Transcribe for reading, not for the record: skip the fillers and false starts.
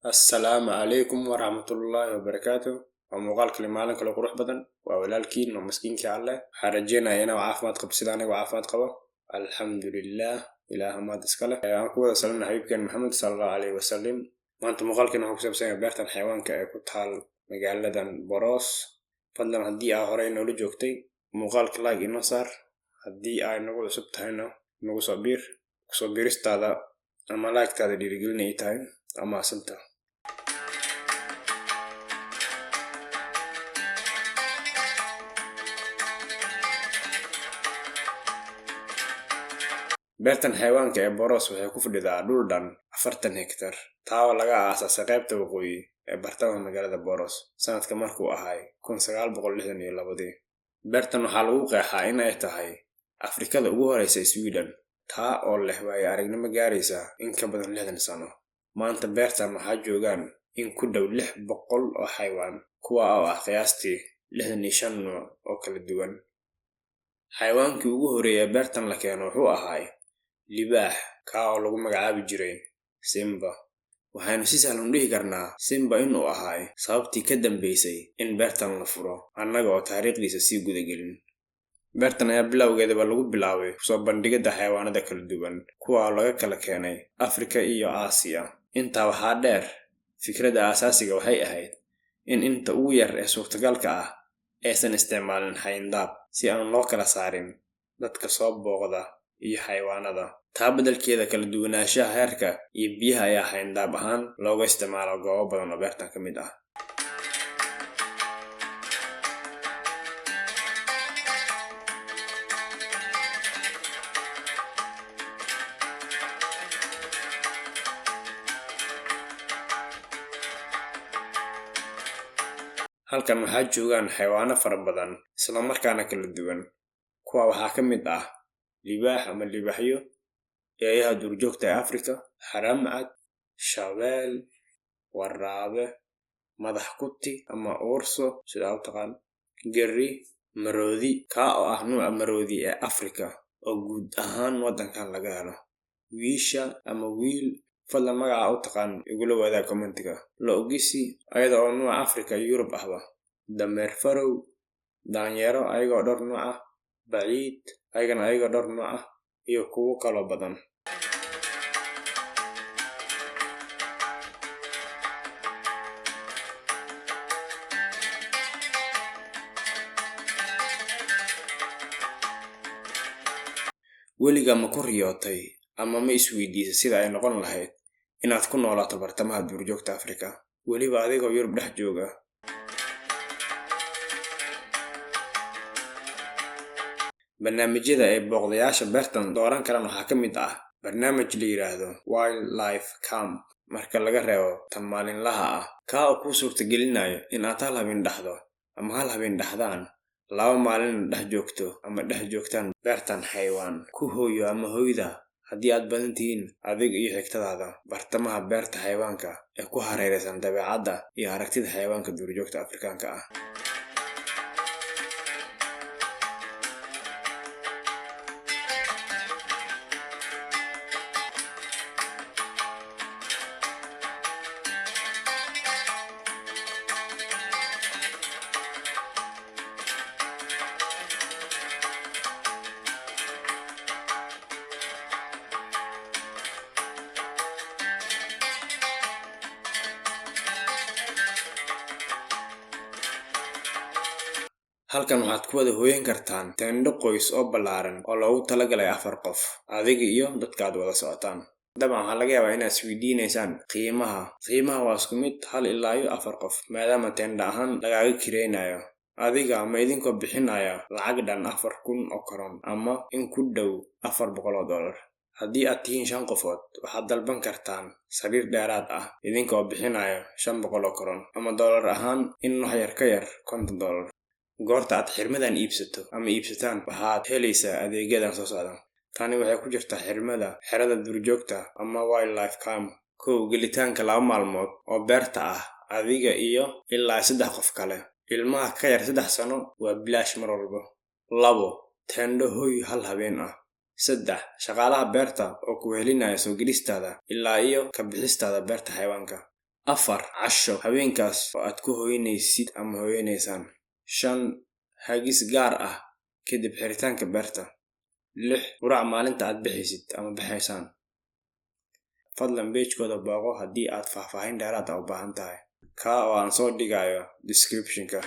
السلام عليكم ورحمة الله وبركاته. ومقال كلمة كلا قروح بدن وأولالكين ومسكين كعلة حرجينا هنا وعافمات قب سيداني وعافمات قبا الحمد لله إله ما تسكله. أقول سلام حبيب كان محمد صلى الله عليه وسلم. ما أنت مقال كنا هكسب سنة بيرت الحيوان كأكوت حال مجال لدن براس فضلا هدي أهرين ولجوكتي مقال كلاج إنه صار هدي نقول سبت هنا نقول صبير استاذ أما لايك تاد اللي رجلني إيتاين أما سنته. beertan xayawaanka ee boros waxay ku fadhidaa dhul dhan 40 hektar taa oo laga aasaasay qaybta waqooyi ee bartamaha magaalada boros sanadka markuu ahay 1962. beertan waxaa lagu qeexaa in ay tahay afrikada ugu horeysa Sweden taa oo leh waayo aragnimo gaaraysa in ka badan 60 sano. maanta beertan waxaa joogaan in ku dhow 600 oo xayawaan kuwa oo ah qiyaastii 65 nooc oo kala duwan. xayawaankii ugu horeeyay beertan la keeno wuxuu ahaa libaax kaa oo lagu magacaabi jiray Simba. waxaynu si sahlan u dhihi karnaa Simba inuu ahaa sababtii ka dambeysay in beertan la furo annaga oo taariikhdiisa sii gudagelin. beertan ayaa bilowgeedaba lagu bilaabay soo bandhigida xayawaanada kala duwan kuwa oo laga kala keenay Afrika iyo Aasiya. intaa waxaa dheer fikradda aasaasiga waxay ahayd in inta ugu yar ee suurtagalka ah aysan isticmaalin xayndaab si aan loo kala saarin dadka soo booqda iyo xayawaanada. taa beddelkeeda kala duwanaanshaha heerka iyo biyaha ayaa xayndaab ahaan looga isticmaalo goobo badan oo beertan ka mid ah. halkan waxaa joogaan xayawaano fara badan isla markaana kala duwan. kuwa waxaa ka mid ah libaax ama libaaxyo, eeyaha duurjoogta ee Afrika, haramcad, shabeel, waraabe, madax kuti ama urso sida u taqaan, geri, maroodi kaa oo ah nooca maroodi ee Afrika oo guud ahaan wadankan laga helo. wiisha ama wiil fadlan magaca u taqaan igula wadaag commentiga. lo-ogisi ayada oo nooca Afrika iyo Yurub ahba. dameer farow, daanyeero ayagoo dhowr nooc ah, baciid ayagana ayagoo dhowr nooc ah iyo kuwo kaloo badan. weliga ma ku riyootay ama ma isweydiisay sida ay noqon lahayd inaad ku noolaato bartamaha duurjoogta Afrika weliba adigoo Yurub dhex jooga? barnaamijyada ay booqdayaasha beertan dooran karaan waxaa ka mid ah barnaamij la yiraahdo Wildlife Camp marka laga reebo tan maalinlaha ah kaa oo kuu suurtagelinayo in aad hal habeen dhaxdo ama hal habeen dhaxdaan 2 maalin dhex joogto ama dhex joogtaan beertan xayawaan ku hooyo ama hoyda haddii aad badan tihiin adiga iyo xigtadaada bartamaha beerta xayawaanka ee ku hareeraysan dabeecadda iyo aragtida xayawaanka duurjoogta Afrikaanka ah. halkan waxaad ku wada hooyan kartaan teendho qoys oo ballaaran oo loogu talagalay 4 qof adiga iyo dadkaad wada socotaan. dabcan waxaa laga yaabaa inaad isweydiinaysaan qiimaha waa isku mid 1 ilaa 4 qof maadaama teendho ahaan lagaaga kireynayo adiga ama idinkoo bixinaya lacag dhan 4,000 oo koron ama in ku dhow $400. haddii aad tihiin 5 qofood waxaad dalban kartaan sariir dheeraad ah idinkoo bixinaya 500 oo koron ama dollar ahaan in wax yar ka yar $50. goorta aad xirmadan iibsato ama iibsataan waxaad helaysaa adeegyadan soo socda. tani waxay ku jirtaa xerada duurjoogta ama Wildlife Camp. gelitaanka 2 maalmood oo beerta ah adiga iyo ilaa 3 qof kale. ilmaha ka yar 3 sano waa bilaash mar walba. 2 teendho hoy hal habeen ah. 3 shaqaalaha beerta oo ku helinaya soo gelistaada ilaa iyo ka bixistaada beerta xayawaanka. 4 casho haweenkaas oo aad ku hooyanaysid ama hooyanaysaan. 5 hagis gaar ah kadib xiritaanka beerta. 6 quraac maalinta aad bixaysid ama bixaysaan. fadlan page-kooda booqo haddii aad faahfaahin dheeraad ah u baahan tahay, oo aan soo dhigayo description-ka.